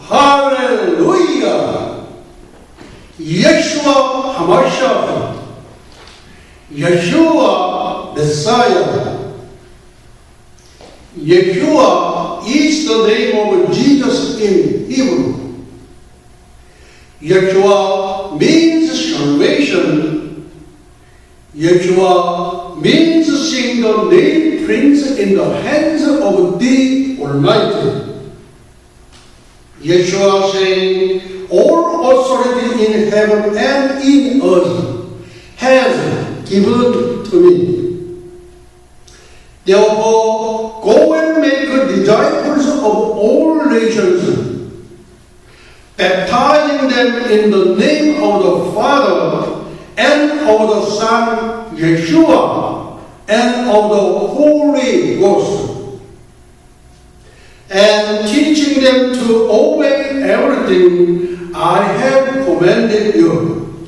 할렐루야! 예수와 하마시아, 예수와 메사야. Yeshua is the name of Jesus in Hebrew. Yeshua means salvation. Yeshua means seeing the nail prints in the hands of the Almighty. Yeshua saying, all authority in heaven and in earth has given to me. Therefore, go and make disciples of all nations, baptizing them in the name of the Father and of the Son, Yeshua, and of the Holy Ghost, and teaching them to obey everything I have commanded you.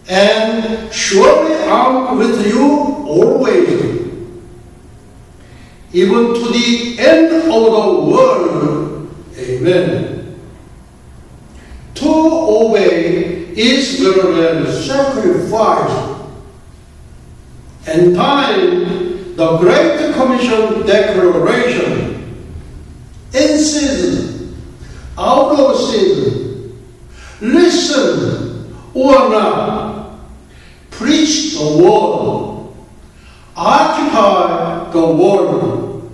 And surely I'm with you always, even to the end of the world. Amen. To obey is better than sacrifice. And time, the Great Commission declaration, in season, out of season, listen or not, preach the word, occupy the world,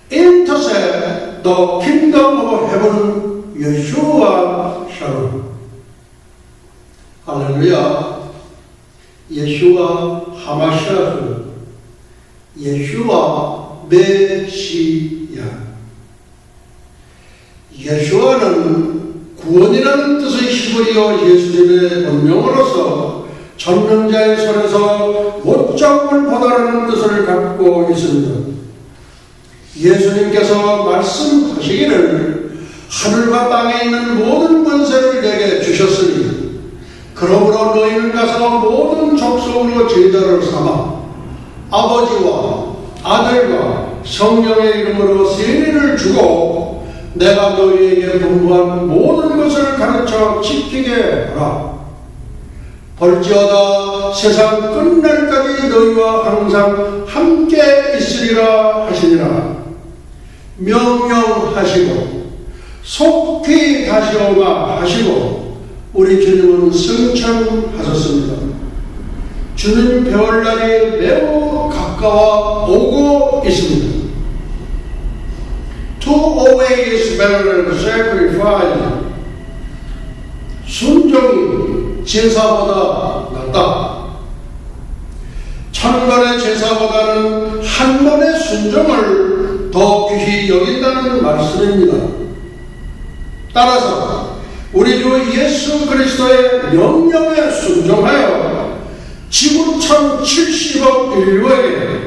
intercept the kingdom of heaven, Yeshua Shalom. Hallelujah. Yeshua 하마시아, Yeshua 메시아. 예수와는 구원이라는 뜻의 히브리어 예수님의 본명으로서 잡는 자의 손에서 못 잡을 보다라는 뜻을 갖고 있습니다. 예수님께서 말씀하시기를 하늘과 땅에 있는 모든 권세를 내게 주셨으니 그러므로 너희는 가서 모든 족속으로 제자를 삼아 아버지와 아들과 성령의 이름으로 세례를 주고 내가 너희에게 분부한 모든 것을 가르쳐 지키게 하라. 볼지어다 세상 끝날까지 너희와 항상 함께 있으리라 하시니라. 명령하시고 속히 다시 오마 하시고 우리 주님은 승천하셨습니다. 주님 배울 날이 매우 가까워 오고 있습니다. To obey is better than sacrifice. 순종이 제사보다 낫다. 천번의 제사보다는 한 번의 순종을 더 귀히 여긴다는 말씀입니다. 따라서 우리 주 예수 그리스도의 명령에 순종하여 지구 1070억 인류에게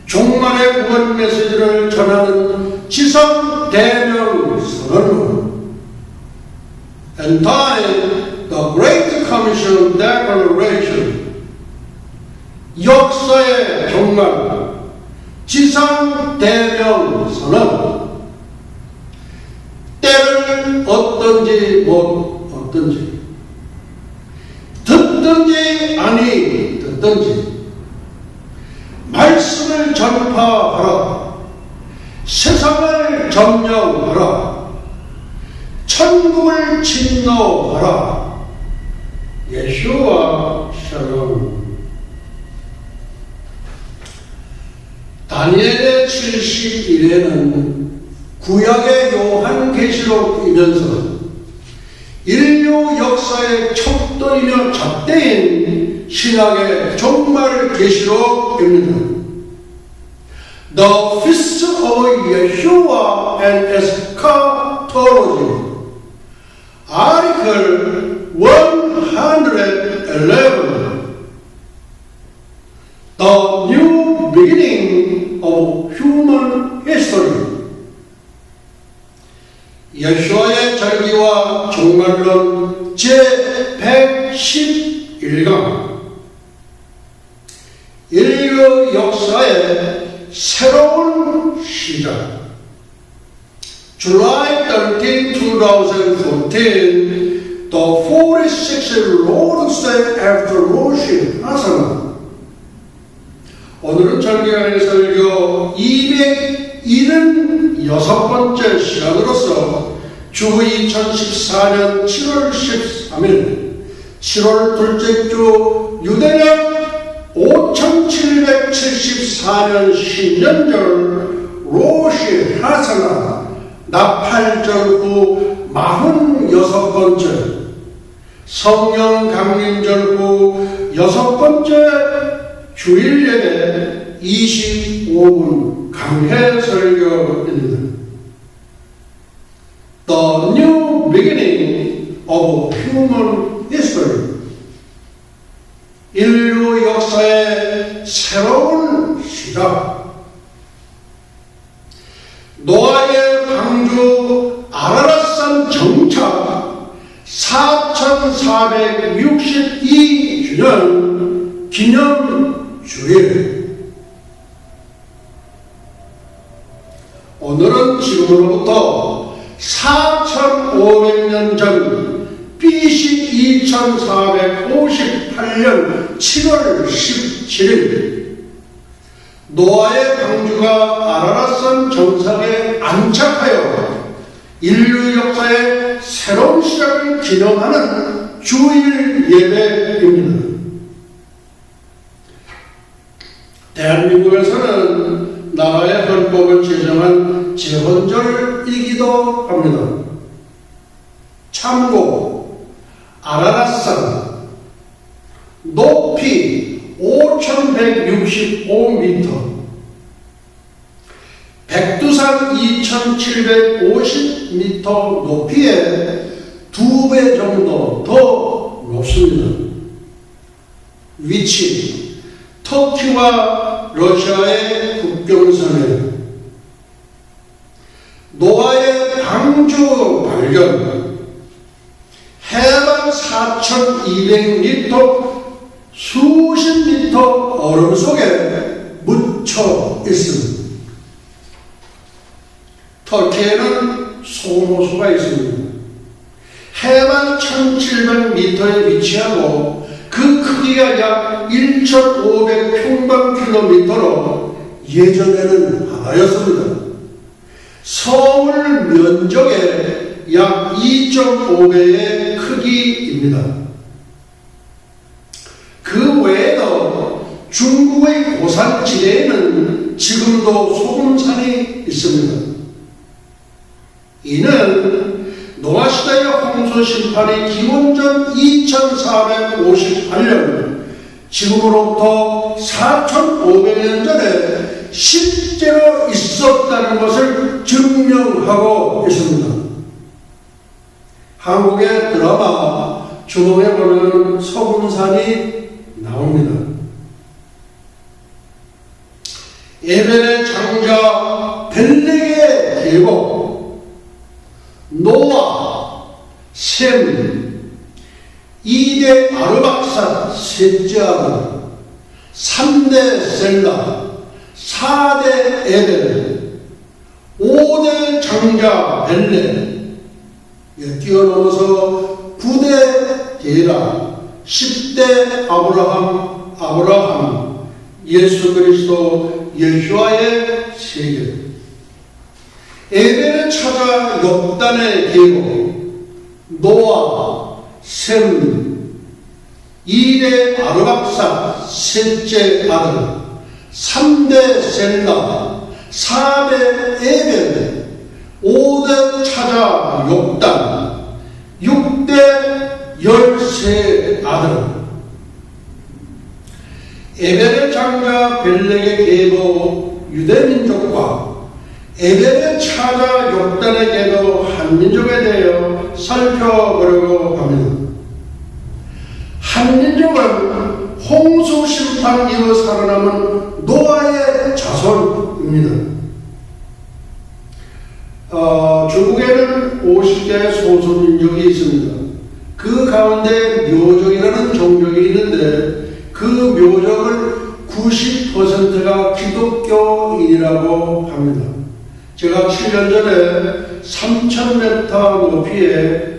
종말의 구원 메시지를 전하는 지상 대명 선언문, and time the Great Commission declaration, 역사의 종말, 지상 대명 선언. 때를 얻든지 못 얻든지, 듣든지 아니 듣든지 말씀을 전파하라. 세상을 점령하라. 천국을 침노하라. 예수와 샬롬. 다니엘의 70일에는 구약의 요한계시록이면서 인류 역사의 척도이며 잣대인 신학의 종말 계시록입니다. The Feast of Yeshua and Eschatology, Article 111, The New Beginning of Human History. 예수와의 절기와 종말론 제110 제11강 인류 역사의 새로운 시작. July 13, 2014, the 46th Lord's Day after Rosh Hashanah. 오늘은 절기간의 설교 276번째 시간으로서 주 2014년 7월 13일 7월 둘째 주 유대년 5774년 신년절 로시 하사나 나팔절 후 46번째 성령 강림절 후 6번째 주일 예배 25분 강해 설교입니다. The new beginning of human history. 인류 역사의 새로운 시작. 노아의 방주 아라랏산 정착 4462주년 기념주일. 오늘은 지금으로부터 4500년 전 BC 2458년 7월 17일 노아의 방주가 아라랏산 정상에 안착하여 인류 역사의 새로운 시작을 기념하는 주일 예배입니다. 대한민국에서는 나라의 헌법을 제정한 제헌절이기도 합니다. 참고 아라랏산 높이 5165m, 백두산 2750m 높이에 2배 정도 더 높습니다. 위치 터키와 러시아의 국경선에 노아의 방주 발견 해발 4200m 수십 미터 얼음 속에 묻혀 있습니다. 터키에는 소호수가 있습니다. 해발 1700m에 위치하고 그 크기가 약 1500평방킬로미터로 예전에는 하나였습니다. 서울 면적의 약 2.5배의 크기입니다. 그 외에도 중국의 고산지대에는 지금도 소금산이 있습니다. 이는 노아시대의 홍수심판이 기원전 2458년 지금으로부터 4500년 전에 실제로 있었다는 것을 증명하고 있습니다. 한국의 드라마 주몽에 보면 소금산이 나옵니다. 에벨의 장자 벨렉의 계보, 노아, 셈, 2대 아르박산 셋째 아들, 3대 셀라, 4대 에벨, 5대 장자 벨렉, 뛰어넘어서 9대 데라, 10대 아브라함, 예수 그리스도, 예수와의 세계. 에벨을 찾아 엽단의 계보, 노아, 셈, 2대 아르박사, 셋째 아들, 3대 셀라, 4대 에벨, 5대 찾아 엽단, 6대 13아들. 에벨의 장자 벨렉의 계보 유대민족과 에벨의 찾아 엽단의 계보 한민족에 대하여 살펴보려고 합니다. 한민족은 홍수 심판 이후 살아남은 노아의 자손입니다. 중국에는 50개의 소수민족이 있습니다. 그 가운데 묘족이라는 종족이 있는데 그 묘족을 90%가 기독교인이라고 합니다. 제가 7년 전에 3,000m 높이에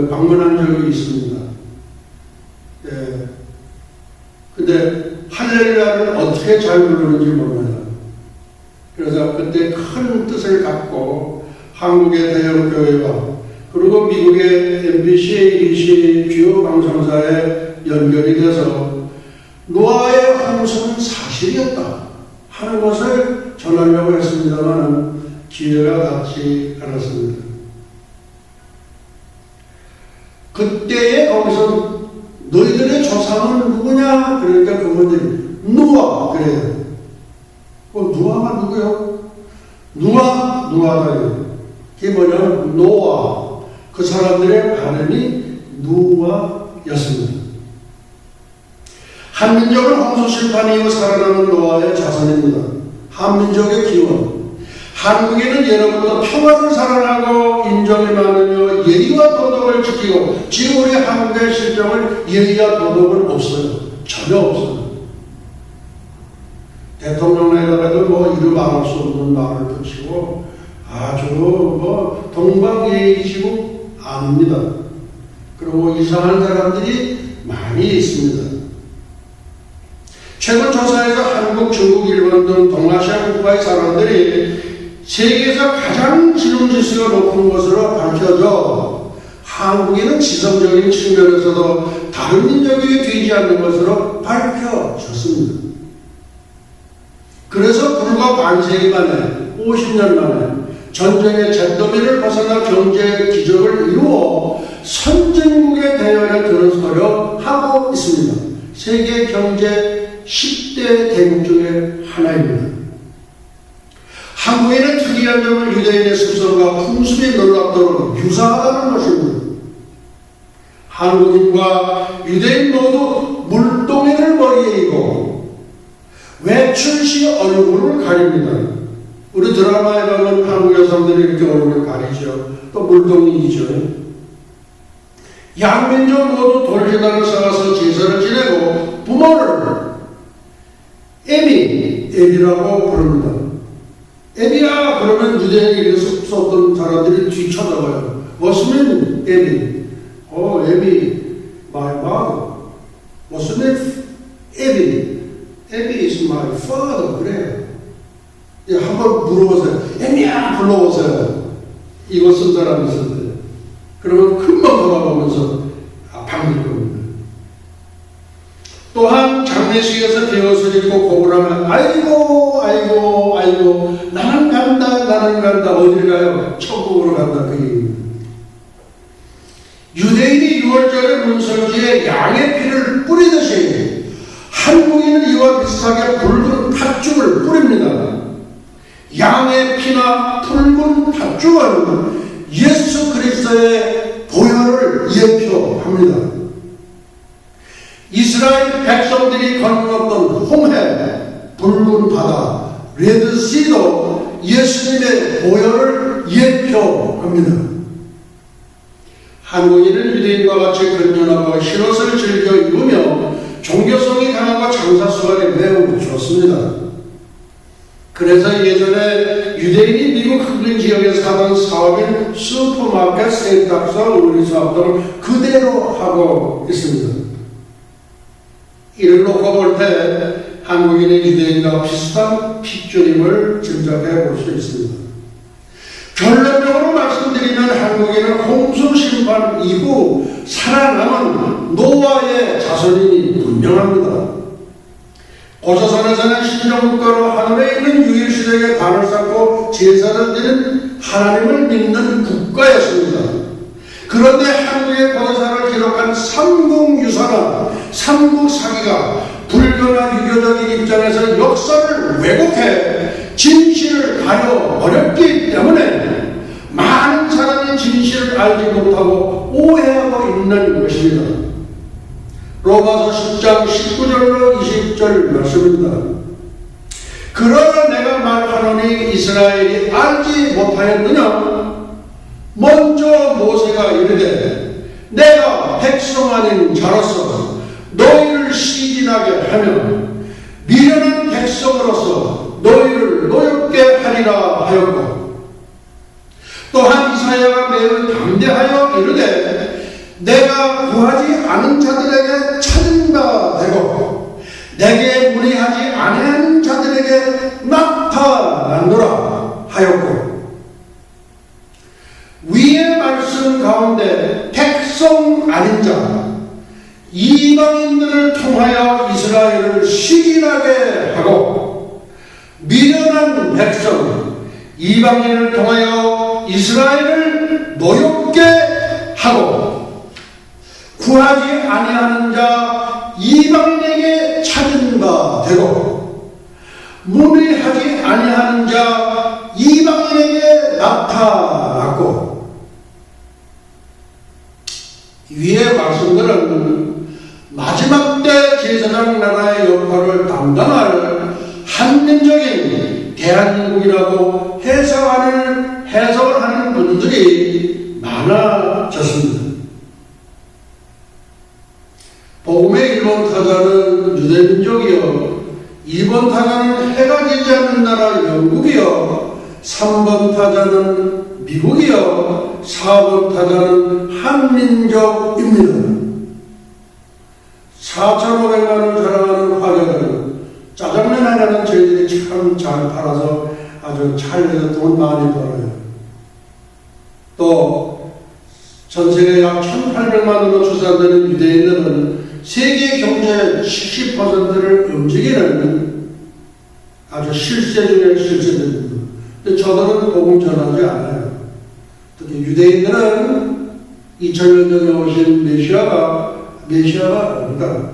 방문한 적이 있습니다. 근데 할렐루야를 어떻게 잘 부르는지 모릅니다. 그래서 그때 큰 뜻을 갖고 한국의 대형 교회와 그리고 미국의 MBC, ABC 주요 방송사에 연결이 돼서 노아의 홍수는 사실이었다 하는 것을 전하려고 했습니다만 기회가 닿지 않았습니다. 그때에 거기서 너희들의 조상은 누구냐? 그러니까 그분들이 노아 그래요. 노아가 누구요? 누아다요. 그게 뭐냐면 노아. 그 사람들의 발음이 누아였습니다. 한민족은 홍수 심판 이후 살아남은 노아의 자손입니다. 한민족의 기원. 한국에는 예로부터 평화를 사랑하고 인정이 많으며 예의와 도덕을 지키고 지금 우리 한국의 실정을 예의와 도덕은 없어요. 전혀 없어요. 대통령에다가도 이루 말할 수 없는 말을 붙이고 아주 동방예의지국 아닙니다. 그리고 이상한 사람들이 많이 있습니다. 최근 조사에서 한국, 중국, 일본 등 동아시아 국가의 사람들이 세계에서 가장 지능지수가 높은 것으로 밝혀져 한국인은 지성적인 측면에서도 다른 민족에 뒤지 않는 것으로 밝혀졌습니다. 그래서 불과 반세기 만에 50년 만에 전쟁의 잿더미를 벗어나 경제 기적을 이루어 선진국의 대열에 들어서려 하고 있습니다. 세계 경제 10대 대국 중에 하나입니다. 한국에는 특이한 점은 유대인의 습성과 풍습이 놀랍도록 유사하다는 것입니다. 한국인과 유대인 모두 물동이를 머리에 이고 외출 시 얼굴을 가립니다. 우리 드라마에 가면 한국 여성들이 이렇게 얼굴을 가리죠. 또 물동이죠. 양민족 모두 돌기단을 쌓아서 제사를 지내고 부모를 에비라고 부릅니다. 에비야 그러면 유대인이 이래서 썼던 사람들이 뒤쳐다봐요. What's name? 에비. 에비. My mother. What's name? 에비. 에비 is my father. 그래요. 한번 물어보세요. 에비야 불러보세요. 이거 쓴 사람이 있었대요. 그러면 금방 돌아보면서 반길 겁니다. 또한 장례식에서 배옷을 입고 고불하면 아이고 나는 간다 어딜 가요? 천국으로 간다 그 얘기입니다. 유대인이 6월절에 문설주에 양의 피를 뿌리듯이 한국인은 이와 비슷하게 붉은 팥죽을 뿌립니다. 양의 피나 붉은 팥죽은 예수 그리스도의 보혈을 예표합니다. 이스라엘 백성들이 건넜던 홍해, 붉은 바다, 레드시도 예수님의 보혈을 예표합니다. 한국인은 유대인과 같이 근면하고 흰옷을 즐겨 입으며 종교성이 강하고 장사수간이 매우 좋습니다. 그래서 예전에 유대인이 미국 흑인 지역에서 하던 사업인 슈퍼마켓, 세탁소, 의류사업 등을 그대로 하고 있습니다. 이를 놓고 볼 때 한국인의 유대인과 비슷한 핏줄임을 짐작해 볼 수 있습니다. 결론적으로 말씀드리면 한국인은 홍수 심판 이후 살아남은 노아의 자손이니 분명합니다. 고조선에서는 신정국가로 하늘에 있는 유일신에게 단을 쌓고 제사를 드리는 하나님을 믿는 국가였습니다. 그런데 한국의 고조사를 기록한 삼국유사나 삼국사기가 불교나 유교적인 입장에서 역사를 왜곡해 진실을 가려 어렵기 때문에 많은 사람이 진실을 알지 못하고 오해하고 있는 것입니다. 로마서 10장 19절로 20절 말씀입니다. 그러나 내가 말하노니 이스라엘이 알지 못하였느냐? 먼저 모세가 이르되 백성 아닌 자로서 너희를 시gin하게 하며 미련한 백성으로서 너희를 노엽게 하리라 하였고, 또한 이사야가 매우 담대하여 이르되 내가 구하지 않은 자들에게 찾은 바 되고 내게 문의하지 아니하는 자들에게 나타난노라 하였고, 위의 말씀 가운데 백성 아닌 자 이방인들을 통하여 이스라엘을 시gin하게 하고, 미련한 백성 이방인을 통하여 이스라엘을 노엽게 하고, 구하지 아니하는 자 이방인에게 찾은 바 되고 문의하지 아니하는 자 이방인에게 나타났고, 위의 말씀들은 마지막 때 제사장 나라의 역할을 담당할 한민족인 대한민국이라고 해석을 하는 분들이 많아졌습니다. 복음의 1번 타자는 유대민족이요, 2번 타자는 해가 지지 않는 나라 영국이요, 3번 타자는 미국이요, 4번 타자는 한민족입니다. 4,500만 원 자랑하는 화교들은 짜장면 하나는 저희들이 참 잘 팔아서 아주 잘 해서 돈 많이 벌어요. 또 전세계 약 1,800만 원으로 추산되는 유대인들은 세계 경제의 70%를 움직이는 아주 실세 중에 실세들입니다. 근데 저들은 복음 전하지 않아요. 특히 유대인들은 2000년 전에 오신 메시아가 아닙니다.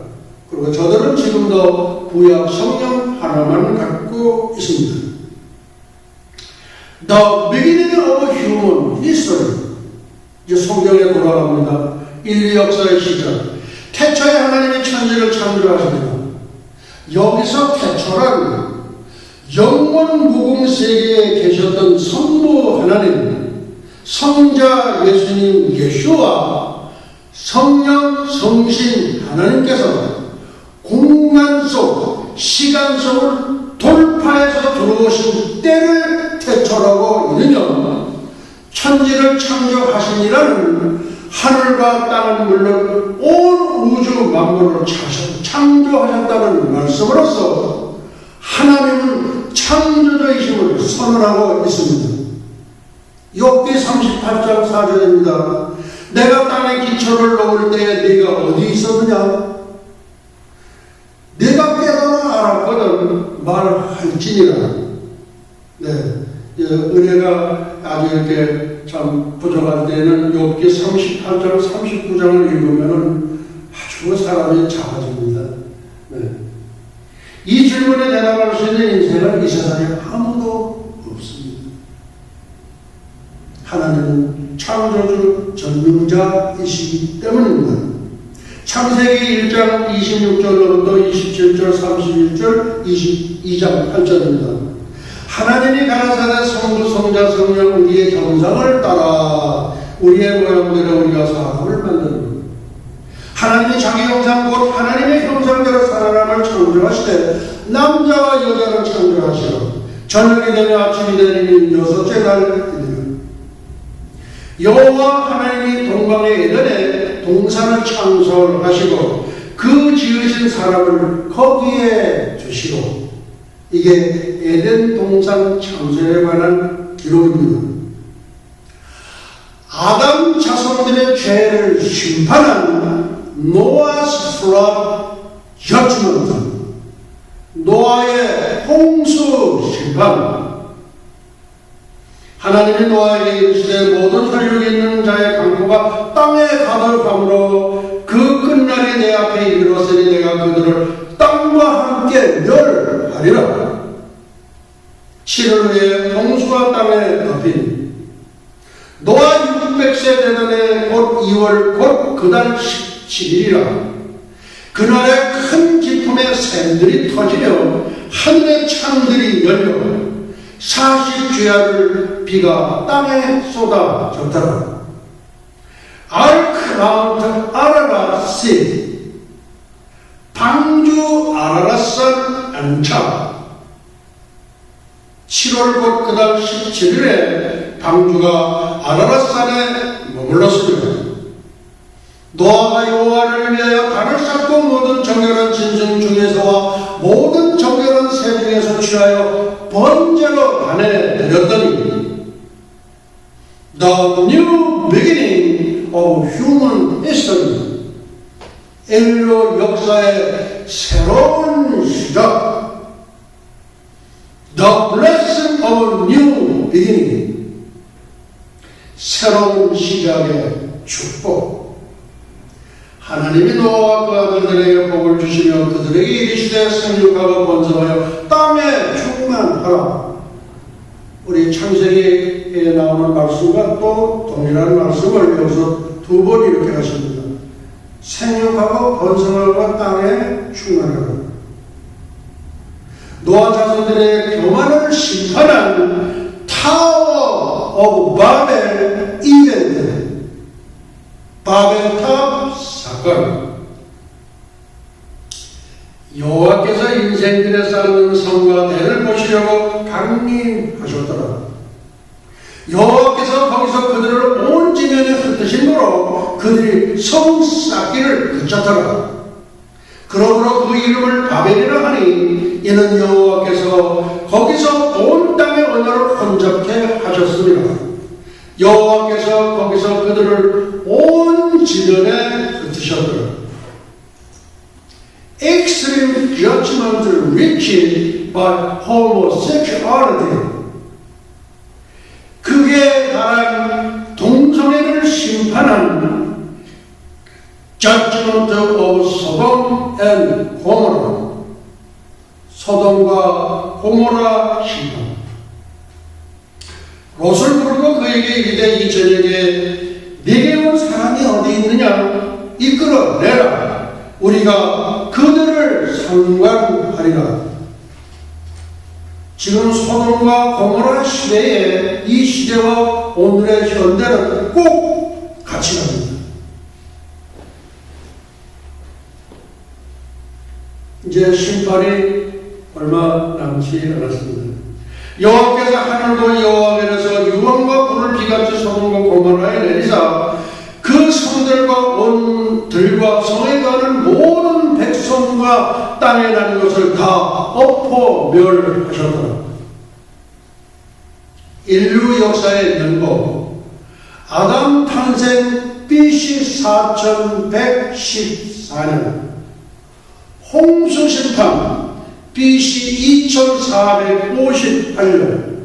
그리고 저들은 지금도 구약 성경 하나만 갖고 있습니다. The beginning of human history. 이제 성경에 돌아갑니다. 인류 역사의 시작. 태초에 하나님이 천지를 창조하십니다. 여기서 태초란 영원 무궁 세계에 계셨던 성부 하나님, 성자 예수님 예수와 성령 성신 하나님께서 공간 속, 시간 속을 돌파해서 들어오신 때를 태초라고 이르며, 천지를 창조하시니라는 하늘과 땅은 물론 온 우주 만물을 창조하셨다는 말씀으로써 하나님은 창조주이심을 선언하고 있습니다. 욥기 38장 4절입니다. 내가 땅에 기초를 놓을 때에 네가 어디 있었느냐? 내가 깨달아 알았거든 말할지니라. 네, 은혜가 아주 이렇게 참 부족할 때는 욥기 38장 39장을 읽으면 아주 사람이 작아집니다. 네. 이 질문에 대답할 수 있는 인생은 이 세상에 아무도 없습니다. 하나님은 창조주 전능자이시기 때문입니다. 창세기 1장 26절로부터 27절 31절 22장 8절입니다. 하나님이 가라사대 성부 성자 성령 우리의 형상을 따라 우리의 모양대로 우리가 사람을 만드는, 하나님이 자기 형상 곧 하나님의 형상대로 사람을 창조하시되 남자와 여자를 창조하시어 저녁이 되며 아침이 되니 여섯째 날이니라. 여호와 하나님이 동방의 에덴에 동산을 창설하시고 그 지으신 사람을 거기에 주시고, 이게 에덴 동산 창설에 관한 기록입니다. 아담 자손들의 죄를 심판한 노아's flood judgment, 노아의 홍수 심판. 하나님이 노아에게 이르시되 모든 혈육이 있는 자의 강포가 땅에 가득함으로 그 끝날이 내 앞에 이르렀으니 내가 그들을 땅과 함께 멸하리라. 7월 후에 홍수가 땅에 덮인 노아 600세 되던 곧 2월 곧 그달 17일이라. 그날에 큰 기품의 샘들이 터지며 하늘의 창들이 열려 40주야를 비가 땅에 쏟아졌더라. 알크 Mount Ararat Sea. 방주 아라랏산 안착. 7월 곧 그달 17일에 방주가 아라랏산에 머물렀습니다. 노아가 여호와를 위하여 단을 쌓고 모든 정결한 짐승 중에서와 모든 정결한 새 중에서 취하여 번제로 단에 드렸더니 The new beginning of human history. 인류 역사의 새로운 시작. The blessing of new beginning. 새로운 시작의 축복. 하나님이 노아와 그 아들들에게 복을 주시며 그들에게 이르시되 생육하고 번성하여 땅에 충만하라. 우리 창세기에 나오는 말씀과 또 동일한 말씀을 여기서 두 번 이렇게 하십니다. 생육하고 번성하고 땅에 충만하라. 노아 자손들의 교만을 심판한 타워 오브 바벨 이벤트, 바벨탑 사건. 여호와께서 인생들에 쌓는 성과 대를 보시려고 강림하셨더라. 여호와께서 거기서 그들을 온 지면에 흩으심으로 그들이 성 쌓기를 그쳤더라. 그러므로 그 이름을 바벨이라 하니 이는 여호와께서 거기서 온 땅의 언어를 혼잡케 하셨습니다. 여호와께서 거기서 그들을 온 지면에 흩으셨더라. Extreme judgment reached by homosexuality. 극에 달한 동성애를 심판한 Judgment of Sodom and Gomorrah. 소돔과 고모라 심판. 롯을 부르고 그에게 이르되 이 저녁에 네게 온 사람이 어디 있느냐 이끌어내라. 우리가 그들을 상관하리라. 지금 소돔과 고모라 시대에 이 시대와 오늘의 현대는 꼭 같이 갑니다. 이제 심판이 얼마 남지 않았습니다. 여호와께서 하늘도 여호와께서 유황과 불을 비같이 소돔과 고모라에 내리사 그 성들과 온 들과 성에 가는 모든 백성과 땅에 나는 것을 다 엎어 멸하셨더라. 인류 역사의 면목, 아담 탄생 BC 4114년, 홍수 심판 BC 2458년,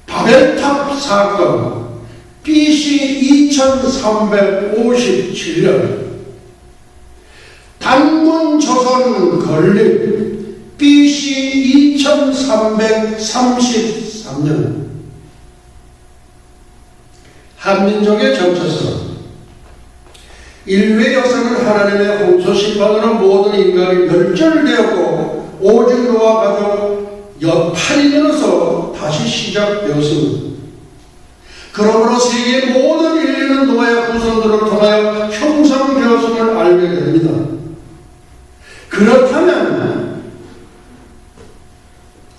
바벨탑 사건 BC 2357년, 단군 조선 건립 BC 2333년. 한민족의 정체성. 인류의 역사는 하나님의 홍수 심판으로 모든 인간이 멸절되었고 오직 노아 가족 8인으로서 다시 시작되었습니다. 그러므로 세계의 모든 인류는 노아의 후손들을 통하여 형성되었음을 알게 됩니다. 그렇다면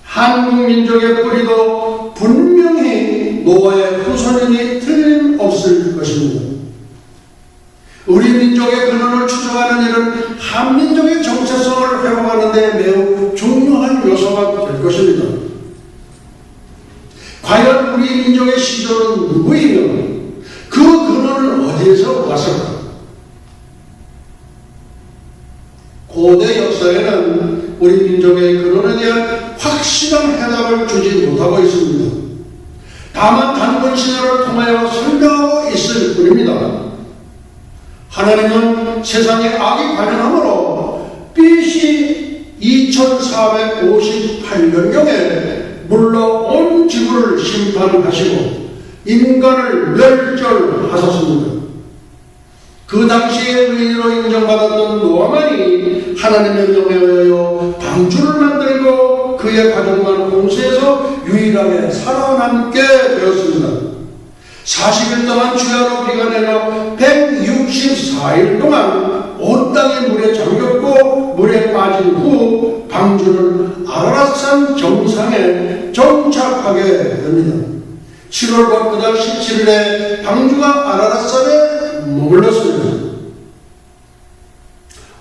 한국 민족의 뿌리도 분명히 노아의 후손이니 틀림없을 것입니다. 우리 민족의 근원을 추적하는 일은 한민족의 정체성을 회복하는 데 매우 중요한 요소가 될 것입니다. 과연 우리 민족의 시조는 누구이며 그 근원은 어디에서 왔을까? 고대 역사에는 우리 민족의 근원에 대한 확실한 해답을 주지 못하고 있습니다. 다만 단군 신화를 통하여 설명하고 있을 뿐입니다. 하나님은 세상에 악이 관영함으로 BC 2458년경에 물로 온 지구를 심판하시고 인간을 멸절하셨습니다. 그 당시에 의인으로 인정받았던 노아만이 하나님의 명에 의하여 방주를 만들고 그의 가족만 홍수에서 유일하게 살아남게 되었습니다. 40일 동안 주야로 비가 내려 94일 동안 온 땅이 물에 잠겼고 물에 빠진 후 방주는 아라랏산 정상에 정착하게 됩니다. 7월과 그달 17일에 방주가 아라랏산에 머물렀습니다.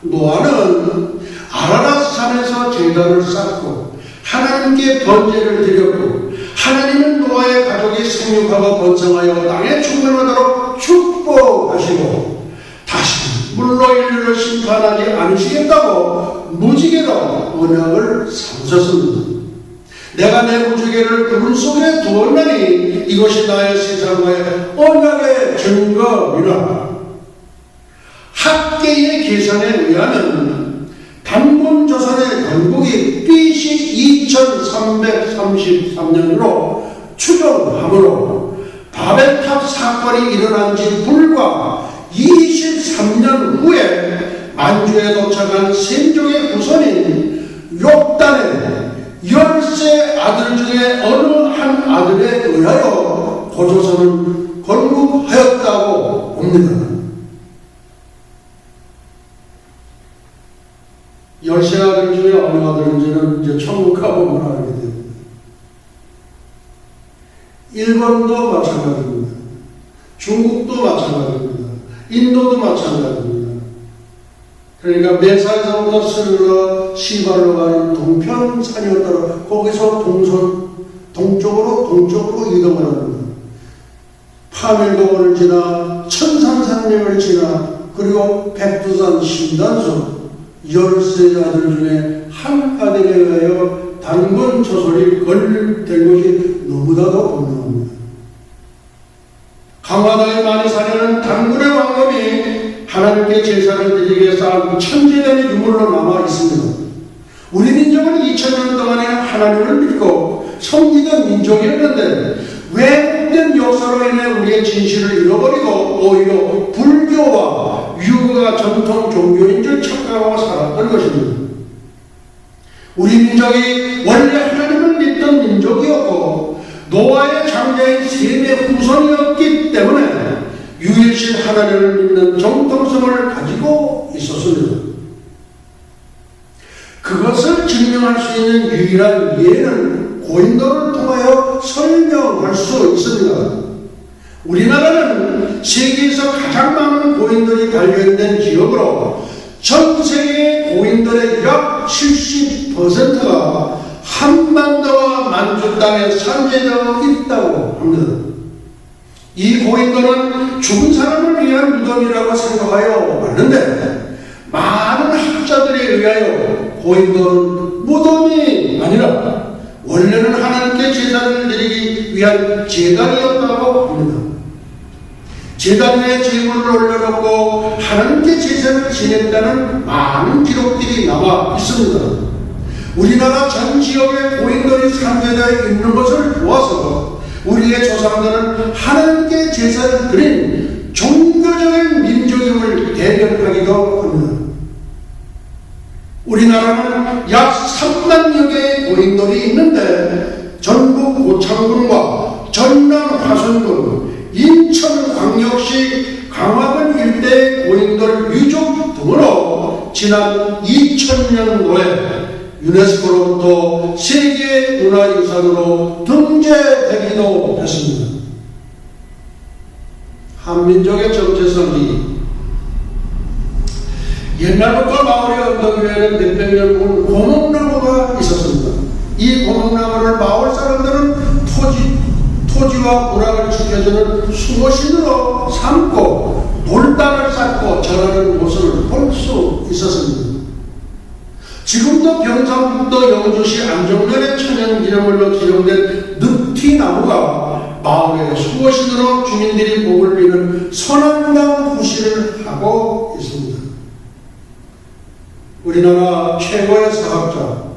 노아는 아라랏산에서 제단을 쌓고 하나님께 번제를 드렸고 하나님은 노아의 가족이 생육하고 번성하여 땅에 충만하도록 축복하시고 다시 물로 인류를 심판하지 않으시겠다고 무지개로 언약을 삼으셨습니다. 내가 내 무지개를 그물 속에 두었나니 이것이 나의 세상과의 언약의 증거이라. 학계의 계산에 의하면 단군조선의 건국이 BC 2333년으로 추정하므로 바벨탑 사건이 일어난 지 불과 23년 후에 만주에 도착한 셈족의 후손인 욕단의 10세 아들 중에 어느 한 아들에 의하여 고조선은 건국하였다고 봅니다. 10세 아들 중에 어느 아들인지는 이제 천국하고만 알게 됩니다. 일본도 마찬가지입니다. 중국도 마찬가지입니다. 인도도 마찬가지입니다. 그러니까 메사에서부터 스르러 시발로 가는 동편산이었다로 거기서 동쪽으로 이동을 합니다. 파멸도원을 지나 천상산맥을 지나 그리고 백두산 신단소 10세 아들 중에 한 아들에 의하여 단군 조선이 건립된 것이 너무나도 분명합니다. 강화도의 만이사냐는 단군의 왕검이 하나님께 제사를 드리기 위해 쌓은 천재단의 유물로 남아 있습니다. 우리 민족은 2000년 동안에 하나님을 믿고 섬기던 민족이었는데 왜곡된 역사로 인해 우리의 진실을 잃어버리고 오히려 불교와 유교가 전통 종교인 줄 착각하고 살았던 것입니다. 우리 민족이 원래 하나님을 믿던 민족이었고 노아의 장자인 셈의 후손이었기 때문에 유일신 하나님을 믿는 정통성을 가지고 있었습니다. 그것을 증명할 수 있는 유일한 예는 고인돌을 통하여 설명할 수 있습니다. 우리나라는 세계에서 가장 많은 고인돌이 발견된 지역으로 전 세계 고인돌의 약 70%가 한반도와 만주 땅에 산재되어 있다고 합니다. 이 고인돌은 죽은 사람을 위한 무덤이라고 생각하여 왔는데 많은 학자들에 의하여 고인돌은 무덤이 아니라 원래는 하나님께 제사를 드리기 위한 제단이었다고 합니다. 제단 위에 제물을 올려놓고 하나님께 제사를 지냈다는 많은 기록들이 남아 있습니다. 우리나라 전 지역에 고인돌이 산재되어 있는 것을 보아서 우리의 조상들은 하나님께 제사를 드린 종교적인 민족임을 대변하기도 합니다. 우리나라는 약 3만여 개의 고인돌이 있는데 전북 고창군과 전남 화순군, 인천광역시 강화군 일대의 고인돌 유족 등으로 지난 2000년도에 유네스코로부터 세계문화유산으로 등재되기도 했습니다. 한민족의 정체성이 옛날부터 마을의 언덕 위에는 몇백 년 본 고목나무가 있었습니다. 이 고목나무를 마을 사람들은 토지와 불악을 지켜주는 수호신으로 삼고 돌담을 쌓고 절하는 모습을 볼 수 있었습니다. 지금도 경상북도 영주시 안정면의 천연기념물로 지정된 늪티나무가 마을의 수호신으로 주민들이 복을 비는 선한당 후시를 하고 있습니다. 우리나라 최고의 사학자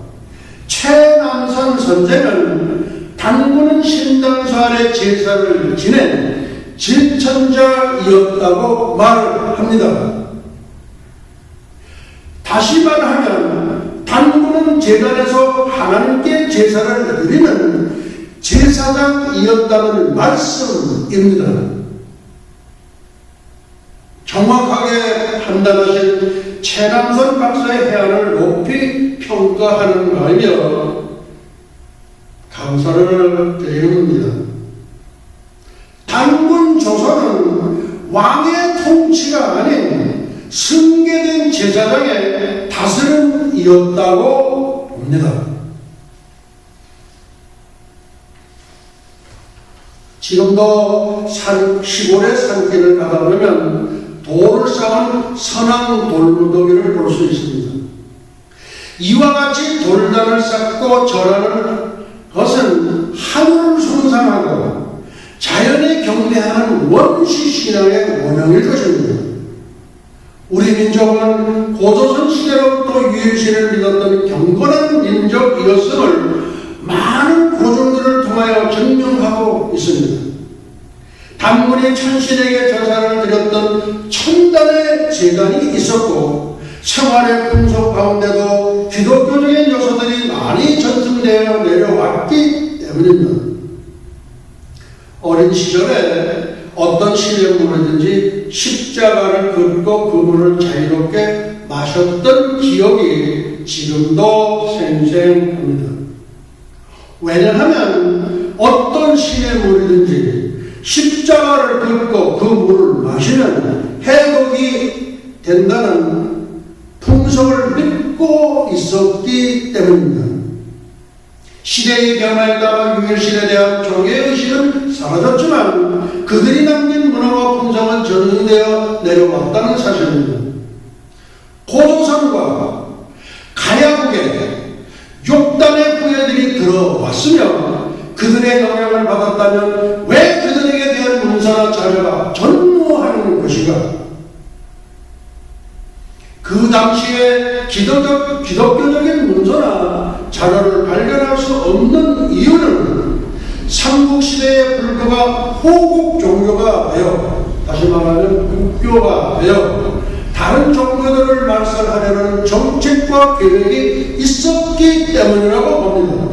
최남선 선생은 단군은 신당수 아래 제사를 지낸 질천자이었다고 말합니다. 다시 말하면 단군은 제단에서 하나님께 제사를 드리는 제사장이었다는 말씀입니다. 정확하게 판단하신 최남선 박사의 해안을 높이 평가하는 바이며 감사를 드리는 겁니다. 단군 조선은 왕의 통치가 아닌 승계된 제사장의 다스림이었다고 봅니다. 지금도 시골의 산길을 가다 보면 돌을 쌓은 선왕 돌무더기를 볼 수 있습니다. 이와 같이 돌단을 쌓고 절하는 것은 하늘을 숭상하고 자연에 경배하는 원시신앙의 원형일 것입니다. 우리 민족은 고조선 시대로부터 유일신을 믿었던 경건한 민족이었음을 많은 고증들을 통하여 증명하고 있습니다. 단군이 천신에게 제사를 드렸던 천단의 제단이 있었고 생활의 풍속 가운데도 기독교적인 요소들이 많이 전승되어 내려왔기 때문입니다. 어린 시절에 어떤 신의 물이든지 십자가를 긋고 그 물을 자유롭게 마셨던 기억이 지금도 생생합니다. 왜냐하면 어떤 신의 물이든지 십자가를 긋고 그 물을 마시면 해독이 된다는 풍속을 믿고 있었기 때문입니다. 시대의 변화에 따라 유일신에 대한 종교의식은 사라졌지만 그들이 남긴 문화와 풍속은 전승되어 내려왔다는 사실입니다. 고조선과 가야국에 욕단의 후예들이 들어왔으며 그들의 영향을 받았다면 왜 그들에게 대한 문서나 자료가 전무하는 것인가? 그 당시에 기독교적인 문서나 자료를 발견할 수 없는 이유는 삼국시대의 불교가 호국 종교가 되어, 다시 말하면 국교가 되어 다른 종교들을 말살하려는 정책과 계획이 있었기 때문이라고 봅니다.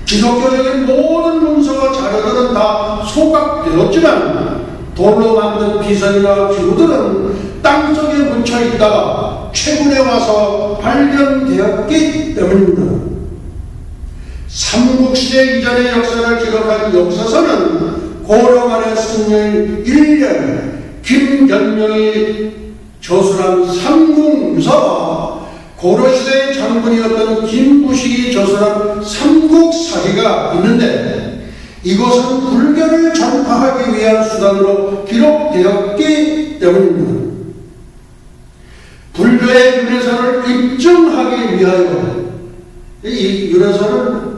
기독교적인 모든 문서와 자료들은 다 소각되었지만 돌로 만든 비석이나 기구들은 땅속에 묻혀 있다가 최근에 와서 발견되었기 때문입니다. 삼국시대 이전의 역사를 기록한 역사서는 고려말의 승려인 1년 김견명이 저술한 삼국유사와 고려시대의 장군이었던 김부식이 저술한 삼국사기가 있는데 이것은 불교를 전파하기 위한 수단으로 기록되었기 때문입니다. 불교의 유래선을 입증하기 위하여 이 유래선은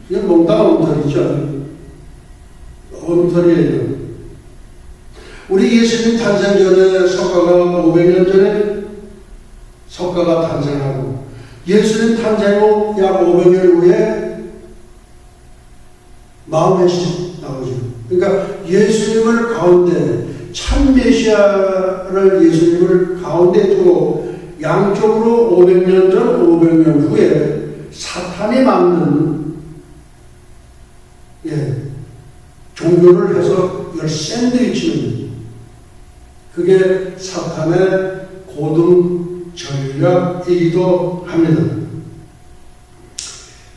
그냥 몽땅 엉터리죠. 엉터리예요. 우리 예수님 탄생 전에 석가가 500년 전에 석가가 탄생하고 예수님 탄생 후 약 500년 후에 마음메시 나오죠. 그러니까 예수님을 가운데 참 메시아를 예수님을 가운데 두고 양쪽으로 500년 전 500년 후에 사탄이 만든 종교를 해서 이걸 샌드위치는 그게 사탄의 고등 전략이기도 합니다.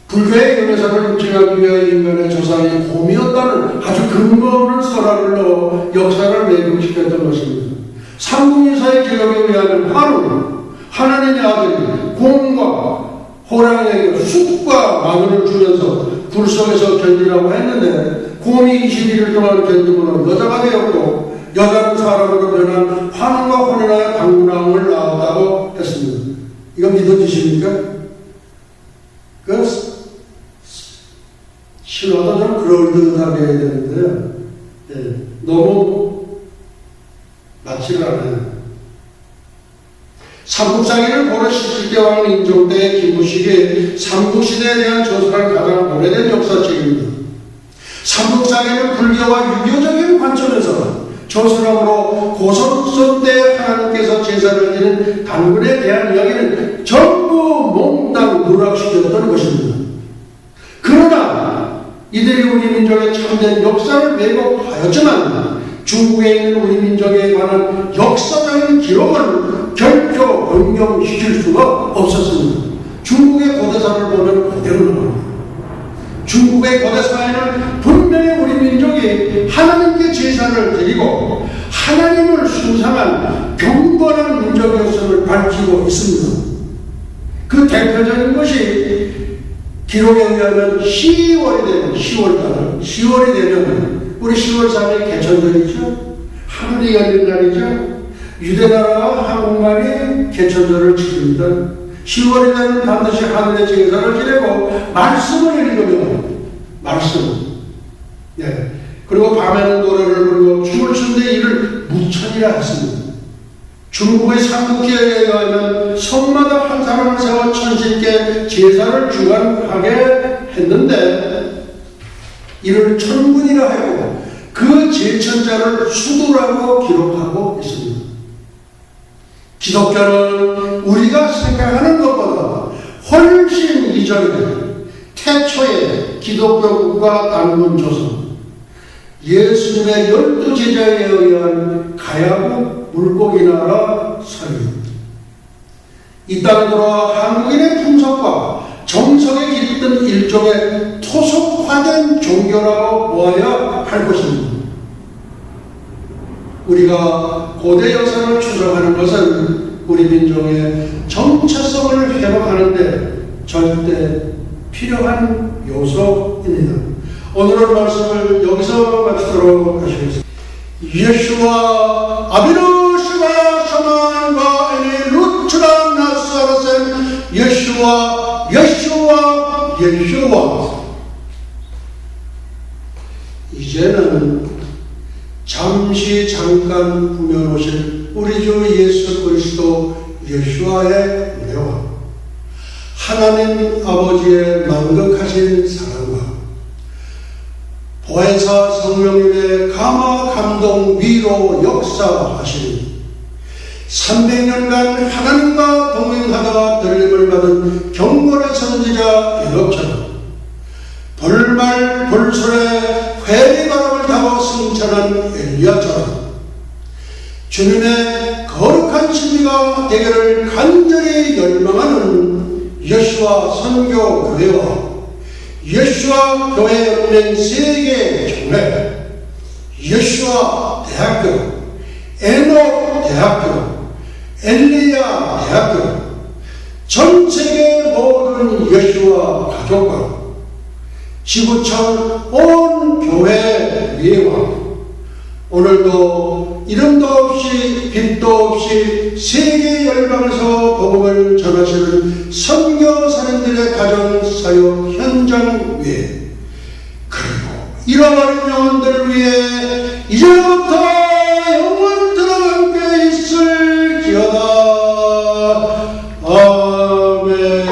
불교의 유래선을 입증하기 위해 인간의 조상이 곰이었다는 아주 근거 없는 설화를 넣어 역사를 왜곡시켰던 것입니다. 삼국유사의 기록에 의하면 하루는 하나님의 아들이 곰과 호랑이에게 쑥과 마늘을 주면서 불 속에서 견디라고 했는데 곰이 21일 동안 견디므로 여자가 되었고 여자는 사람으로 변한 환웅과 혼인하여 당군왕을 낳았다고 했습니다. 이거 믿어지십니까? 신화도 좀 그럴듯하게 해야 되는데요. 너무 맞지를 않아요. 삼국사기는 고려 17대 왕 인종 때 김부식이 삼국시대에 대한 조사를 가장 오래된 역사책입니다. 삼국사기는 불교와 유교적인 관점에서 조선함으로 고성선 때 하나님께서 제사를 드리는 단군에 대한 이야기는 전부 몽땅 누락시켰던 것입니다. 그러나 이들이 우리 민족의 참된 역사를 왜곡하였지만 중국에 있는 우리 민족에 관한 역사적인 기록을 결코 변경시킬 수가 없었습니다. 중국의 고대사를 보면 그대로 나옵니다. 중국의 고대사에는 분명히 우리 민족이 하나님께 제사를 드리고 하나님을 숭상한 경건한 민족이었음을 밝히고 있습니다. 그 대표적인 것이 기록에 의하면 10월이 되면 10월이 되면 우리 10월 3일 개천절이죠. 하늘이 열린 날이죠. 유대나라와 한국말이 개천절을 지킵니다. 10월이 되면 반드시 하늘의 제사를 지내고 말씀을 읽으며 말씀. 네. 그리고 밤에는 노래를 부르고 춤을 추는데 이를 무천이라 했습니다. 중국의 삼국기에 의하면 성마다 한 사람을 세워 천신께 제사를 주관하게 했는데 이를 천군이라 하고 그 제천자를 수도라고 기록하고 있습니다. 기독교는 우리가 생각하는 것보다 훨씬 이전에 태초에 기독교 국가 단군 조선 예수님의 12제자에 의한 가야국 물고기 나라 서유입니다. 이 땅에 들어와 한국인의 풍속과 정성에 깃든 일종의 토속화된 종교라고 보아야 할 것입니다. 우리가 고대 역사를 추적하는 것은 우리 민족의 정체성을 회복하는 데 절대 필요한 요소입니다. 오늘의 말씀을 여기서 마치도록 하시겠습니다. 예수와 아비노 시바 샤만과 에니 루트라 나사라센 예수와 이제는 잠깐 꾸며놓으신 우리 주 예수 그리스도 예수와의 은혜와 하나님 아버지의 만극하신 사랑과 보혜사 성령님의 감화 감동 위로 역사하시니 300년간 하나님과 동행하다가 들림을 받은 경건의 선지자 에녹처럼 볼말볼솔에 회개바람을 타고 승천한 엘리야처럼 주님의 거룩한 진리가 되기를 간절히 열망하는 예수와 선교교회와 예수와 교회 연맹 세계 총회, 예수와 대학교, 에녹 대학교, 엘리야 대학교, 전 세계 모든 예수와 가족과 지구촌 온 교회 예와 오늘도 이름도 없이 빛도 없이 세계 열방에서 복음을 전하시는 선교사님들의 가정 사역 현장 위에 그리고 잃어버린 영혼들을 위해 이제부터 영원토록 함께 있을지어다. 아멘.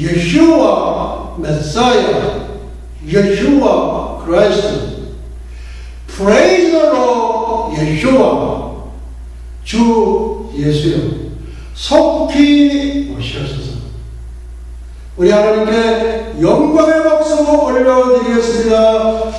예수와 메사야, 예수와 크라이스트, 프레이저로 예수와 주 예수여 속히 오시옵소서. 우리 하나님께 영광의 박수 올려드리겠습니다.